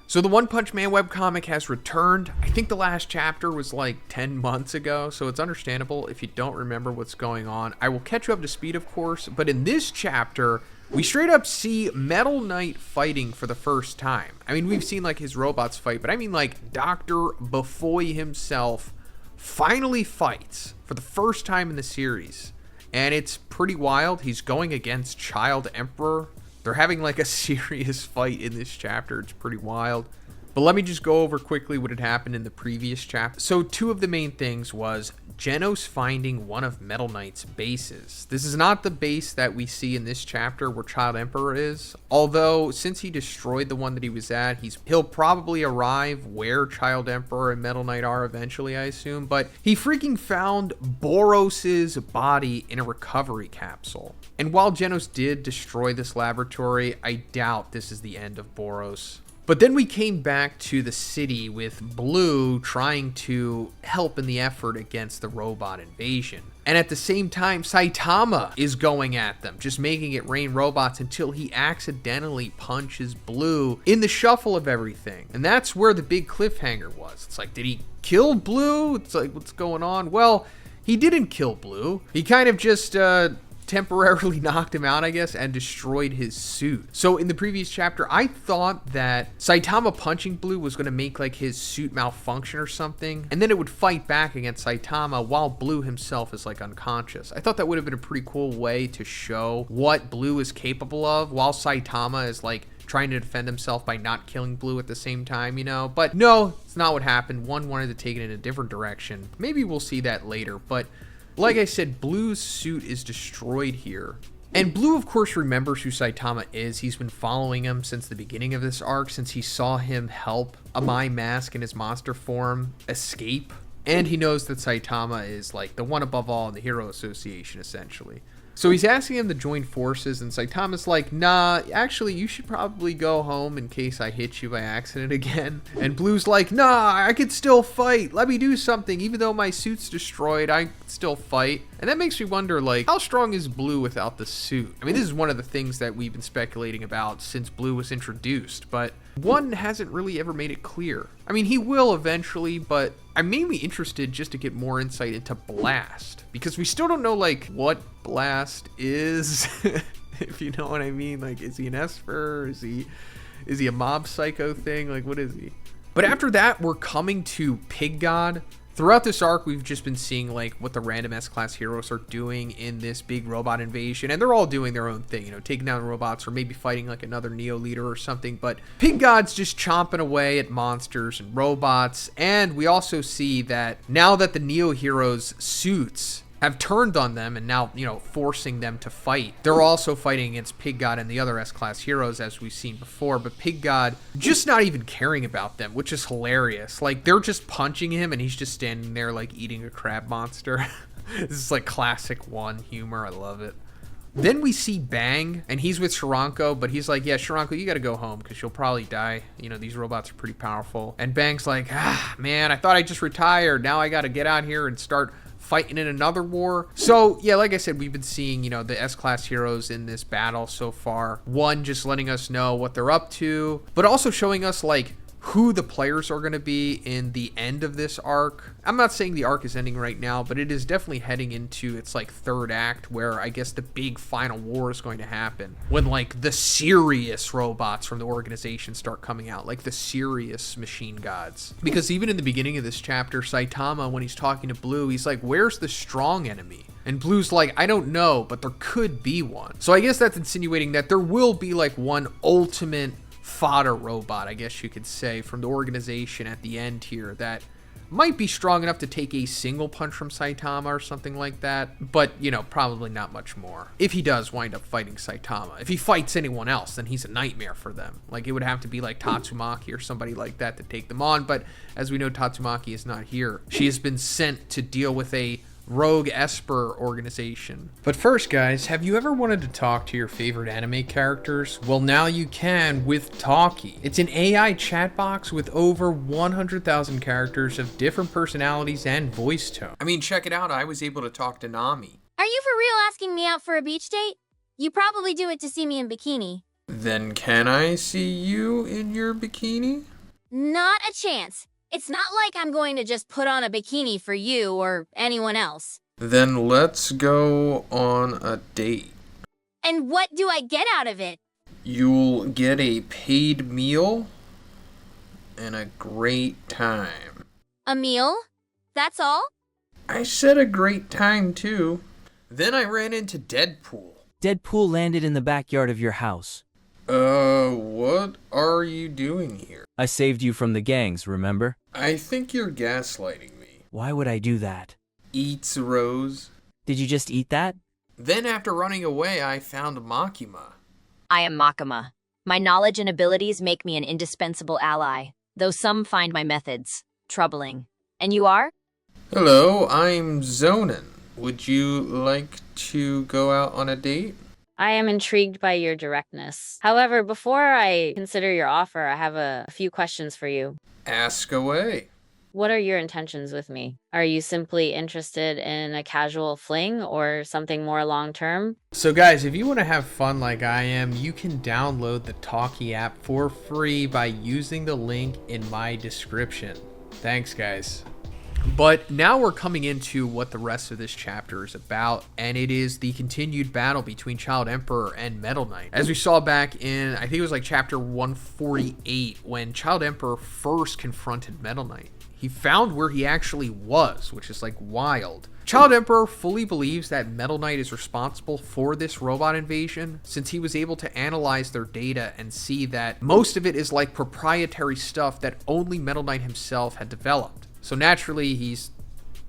So the One Punch Man webcomic has returned. I think the last chapter was like 10 months ago, so it's understandable if you don't remember what's going on. I will catch you up to speed, of course, but in this chapter, we straight up see Metal Knight fighting for the first time. I mean, we've seen like his robots fight, but I mean like Dr. Bufoy himself finally fights for the first time in the series. And it's pretty wild. He's going against Child Emperor. They're having like a serious fight in this chapter. It's pretty wild. But let me just go over quickly what had happened in the previous chapter. So two of the main things was Genos finding one of Metal Knight's bases. This is not the base that we see in this chapter where Child Emperor is. Although, since he destroyed the one that he was at, he'll probably arrive where Child Emperor and Metal Knight are eventually, I assume. But he freaking found Boros's body in a recovery capsule. And while Genos did destroy this laboratory, I doubt this is the end of Boros. But then we came back to the city with Blue trying to help in the effort against the robot invasion. And at the same time, Saitama is going at them, just making it rain robots until he accidentally punches Blue in the shuffle of everything. And that's where the big cliffhanger was. It's like, did he kill Blue? It's like, what's going on? Well, he didn't kill Blue. He kind of just, temporarily knocked him out, I guess, and destroyed his suit. So in the previous chapter, I thought that Saitama punching Blue was going to make like his suit malfunction or something, and then it would fight back against Saitama while Blue himself is like unconscious. I thought that would have been a pretty cool way to show what Blue is capable of while Saitama is like trying to defend himself by not killing Blue at the same time, you know? But no, it's not what happened. One wanted to take it in a different direction. Maybe we'll see that later, but like I said, Blue's suit is destroyed here. And Blue, of course, remembers who Saitama is. He's been following him since the beginning of this arc, since he saw him help Amai Mask in his monster form escape. And he knows that Saitama is like the one above all in the Hero Association, essentially. So he's asking him to join forces, and Saitama's like, nah, actually, you should probably go home in case I hit you by accident again. And Blue's like, nah, I could still fight. Let me do something. Even though my suit's destroyed, I could still fight. And that makes me wonder, like, how strong is Blue without the suit? I mean, this is one of the things that we've been speculating about since Blue was introduced, but one hasn't really ever made it clear. I mean, he will eventually, but I'm mainly interested just to get more insight into Blast, because we still don't know, like, what Blast is, if you know what I mean. Like, is he an Esper? Is he a mob psycho thing? Like, what is he? But after that, we're coming to Pig God. Throughout this arc, we've just been seeing like what the random S-class heroes are doing in this big robot invasion, and they're all doing their own thing, you know, taking down robots or maybe fighting like another Neo leader or something. But Pig God's just chomping away at monsters and robots, and we also see that now that the Neo heroes' suits have turned on them and now, you know, forcing them to fight, they're also fighting against Pig God and the other S-class heroes, as we've seen before. But Pig God just not even caring about them, which is hilarious. Like, they're just punching him and he's just standing there like eating a crab monster. This is like classic One humor. I love it. Then we see Bang, and he's with Sharanko, but he's like, yeah, Sharanko, you gotta go home because you'll probably die. You know, these robots are pretty powerful. And Bang's like, man, I thought I just retired. Now I gotta get out here and start fighting in another war. So yeah, like I said, we've been seeing, you know, the S-class heroes in this battle so far. One, just letting us know what they're up to, but also showing us like who the players are going to be in the end of this arc. I'm not saying the arc is ending right now, but it is definitely heading into its like third act, where I guess the big final war is going to happen when like the serious robots from the organization start coming out, like the serious machine gods. Because even in the beginning of this chapter, Saitama, when he's talking to Blue, he's like, where's the strong enemy? And Blue's like, I don't know, but there could be one. So I guess that's insinuating that there will be like one ultimate fodder robot, I guess you could say, from the organization at the end here that might be strong enough to take a single punch from Saitama or something like that, but, you know, probably not much more. If he does wind up fighting Saitama. If he fights anyone else, then he's a nightmare for them. Like, it would have to be like Tatsumaki or somebody like that to take them on, but as we know, Tatsumaki is not here. She has been sent to deal with a rogue Esper organization. But first, guys, have you ever wanted to talk to your favorite anime characters? Well, now you can with Talkie. It's an AI chat box with over 100,000 characters of different personalities and voice tone. I mean, check it out. I was able to talk to Nami. Are you for real asking me out for a beach date? You probably do it to see me in bikini. Then can I see you in your bikini? Not a chance. It's not like I'm going to just put on a bikini for you or anyone else. Then let's go on a date. And what do I get out of it? You'll get a paid meal and a great time. A meal? That's all? I said a great time too. Then I ran into Deadpool. Deadpool landed in the backyard of your house. What are you doing here? I saved you from the gangs, remember? I think you're gaslighting me. Why would I do that? Eats Rose. Did you just eat that? Then after running away, I found Makima. I am Makima. My knowledge and abilities make me an indispensable ally, though some find my methods troubling. And you are? Hello, I'm Zhoniin. Would you like to go out on a date? I am intrigued by your directness. However, before I consider your offer, I have a few questions for you. Ask away. What are your intentions with me? Are you simply interested in a casual fling or something more long-term? So guys, if you want to have fun like I am, you can download the Talkie app for free by using the link in my description. Thanks, guys. But now we're coming into what the rest of this chapter is about, and it is the continued battle between Child Emperor and Metal Knight. As we saw back in, I think it was like chapter 148, when Child Emperor first confronted Metal Knight. He found where he actually was, which is like wild. Child Emperor fully believes that Metal Knight is responsible for this robot invasion, since he was able to analyze their data and see that most of it is like proprietary stuff that only Metal Knight himself had developed. So naturally, he's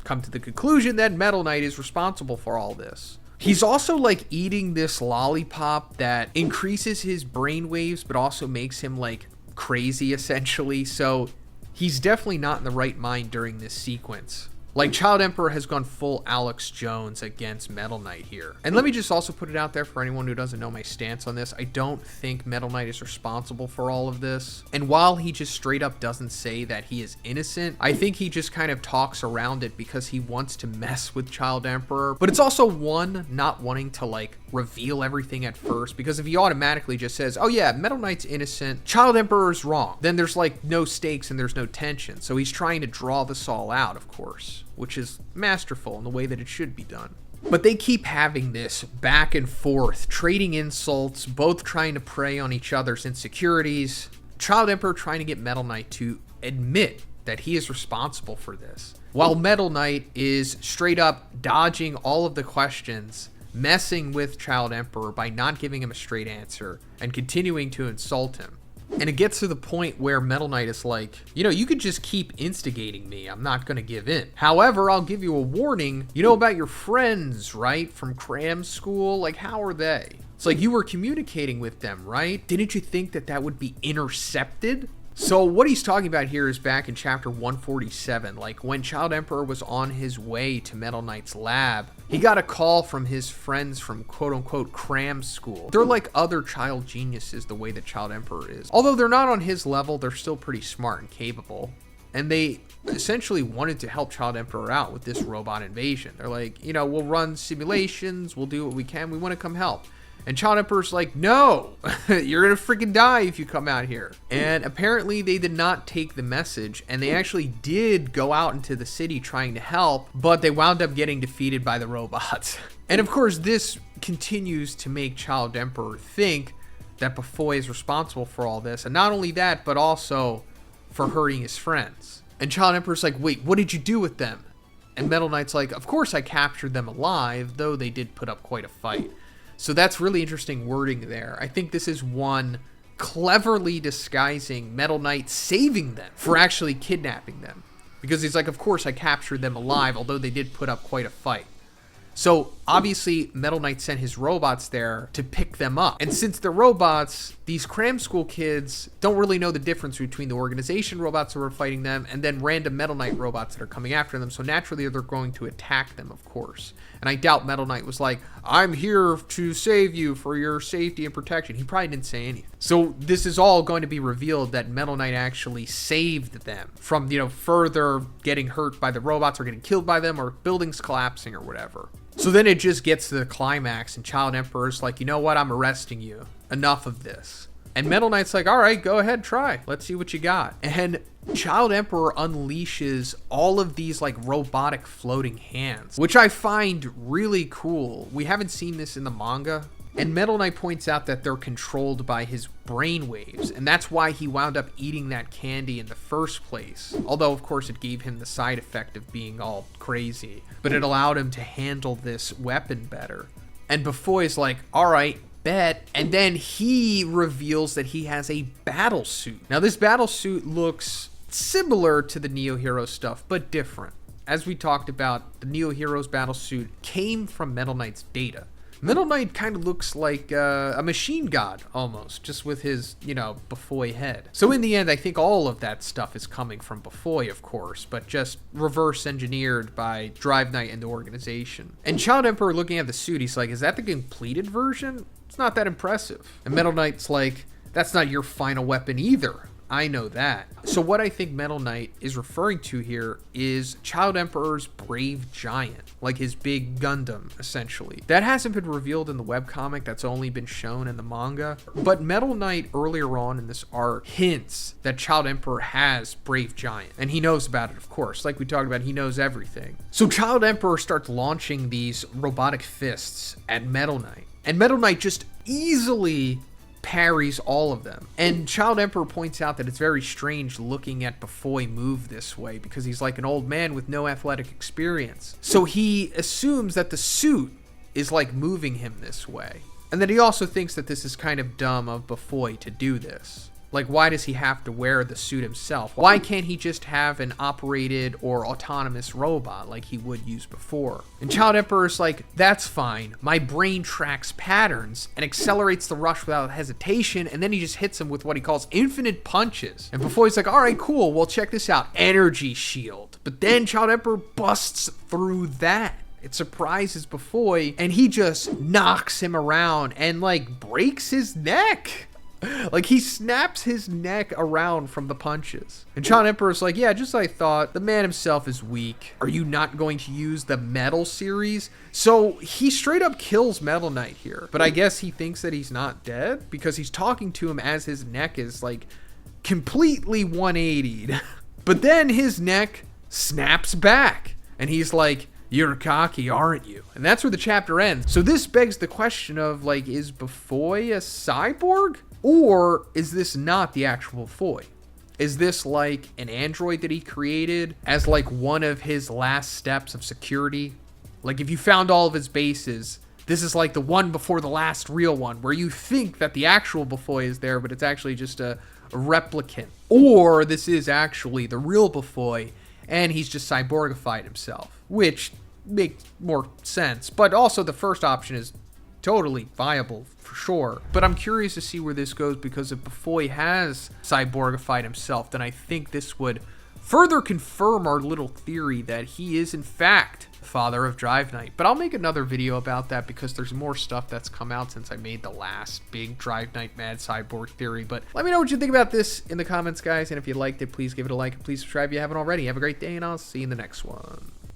come to the conclusion that Metal Knight is responsible for all this. He's also like eating this lollipop that increases his brainwaves, but also makes him like crazy essentially. So he's definitely not in the right mind during this sequence. Like, Child Emperor has gone full Alex Jones against Metal Knight here. And let me just also put it out there for anyone who doesn't know my stance on this. I don't think Metal Knight is responsible for all of this. And while he just straight up doesn't say that he is innocent, I think he just kind of talks around it because he wants to mess with Child Emperor. But it's also one, not wanting to like reveal everything at first, because if he automatically just says, oh yeah, Metal Knight's innocent, Child Emperor is wrong, then there's like no stakes and there's no tension. So he's trying to draw this all out, of course, which is masterful in the way that it should be done. But they keep having this back and forth, trading insults, both trying to prey on each other's insecurities. Child Emperor trying to get Metal Knight to admit that he is responsible for this, while Metal Knight is straight up dodging all of the questions, messing with Child Emperor by not giving him a straight answer and continuing to insult him. And it gets to the point where Metal Knight is like, you know, you could just keep instigating me. I'm not going to give in. However, I'll give you a warning. You know about your friends, right? From cram school? Like, how are they? It's like you were communicating with them, right? Didn't you think that that would be intercepted? So what he's talking about here is back in chapter 147, like when Child Emperor was on his way to Metal Knight's lab, he got a call from his friends from quote-unquote cram school. They're like other child geniuses the way that Child Emperor is. Although they're not on his level, they're still pretty smart and capable. And they essentially wanted to help Child Emperor out with this robot invasion. They're like, you know, we'll run simulations, we'll do what we can, we want to come help. And Child Emperor's like, no, you're going to freaking die if you come out here. And apparently they did not take the message, and they actually did go out into the city trying to help, but they wound up getting defeated by the robots. And of course, this continues to make Child Emperor think that Bafoy is responsible for all this. And not only that, but also for hurting his friends. And Child Emperor's like, wait, what did you do with them? And Metal Knight's like, of course I captured them alive, though they did put up quite a fight. So that's really interesting wording there. I think this is one cleverly disguising Metal Knight saving them for actually kidnapping them. Because he's like, of course I captured them alive, although they did put up quite a fight. So obviously Metal Knight sent his robots there to pick them up. And since they're robots, these cram school kids don't really know the difference between the organization robots who are fighting them and then random Metal Knight robots that are coming after them. So naturally they're going to attack them, of course. And I doubt Metal Knight was like, I'm here to save you for your safety and protection. He probably didn't say anything. So this is all going to be revealed that Metal Knight actually saved them from, you know, further getting hurt by the robots or getting killed by them or buildings collapsing or whatever. So then it just gets to the climax and Child Emperor's like, you know what, I'm arresting you. Enough of this. And Metal Knight's like, all right, go ahead, try. Let's see what you got. And Child Emperor unleashes all of these like robotic floating hands, which I find really cool. We haven't seen this in the manga. And Metal Knight points out that they're controlled by his brain waves, and that's why he wound up eating that candy in the first place. Although, of course, it gave him the side effect of being all crazy, but it allowed him to handle this weapon better. And Bufoy's like, all right, bet. And then he reveals that he has a battle suit. Now, this battle suit looks similar to the Neo Hero stuff, but different. As we talked about, the Neo Hero's battle suit came from Metal Knight's data. Metal Knight kind of looks like a machine god, almost, just with his, Bufoy head. So in the end, I think all of that stuff is coming from Bufoy, of course, but just reverse engineered by Drive Knight and the organization. And Child Emperor, looking at the suit, he's like, is that the completed version? It's not that impressive. And Metal Knight's like, that's not your final weapon either. I know that. So what I think Metal Knight is referring to here is Child Emperor's Brave Giant, like his big Gundam, essentially. That hasn't been revealed in the webcomic, that's only been shown in the manga. But Metal Knight earlier on in this arc hints that Child Emperor has Brave Giant. And he knows about it, of course. Like we talked about, he knows everything. So Child Emperor starts launching these robotic fists at Metal Knight. And Metal Knight just easily parries all of them. And Child Emperor points out that it's very strange looking at Bufoy move this way because he's like an old man with no athletic experience. So he assumes that the suit is like moving him this way. And then he also thinks that this is kind of dumb of Bufoy to do this. Like, why does he have to wear the suit himself? Why can't he just have an operated or autonomous robot like he would use before? And Child Emperor's like, that's fine. My brain tracks patterns and accelerates the rush without hesitation, and then he just hits him with what he calls infinite punches. And Bufoy's like, all right, cool, well, check this out. Energy shield. But then Child Emperor busts through that. It surprises Bufoy, and he just knocks him around and, like, breaks his neck. Like, he snaps his neck around from the punches. And Child Emperor's like, yeah, just like I thought, the man himself is weak. Are you not going to use the Metal series? So he straight up kills Metal Knight here. But I guess he thinks that he's not dead because he's talking to him as his neck is, like, completely 180'd. But then his neck snaps back. And he's like, you're cocky, aren't you? And that's where the chapter ends. So this begs the question of, like, is Bufoy a cyborg? Or is this not the actual Bufoy? Is this like an android that he created as like one of his last steps of security? Like if you found all of his bases, this is like the one before the last real one where you think that the actual Bufoy is there, but it's actually just a replicant. Or this is actually the real Bufoy and he's just cyborgified himself, which makes more sense. But also the first option is totally viable for sure. But I'm curious to see where this goes because if Bufoy has cyborgified himself, then I think this would further confirm our little theory that he is in fact the father of Drive Knight. But I'll make another video about that because there's more stuff that's come out since I made the last big Drive Knight Mad Cyborg theory. But let me know what you think about this in the comments, guys. And if you liked it, please give it a like and please subscribe if you haven't already. Have a great day and I'll see you in the next one.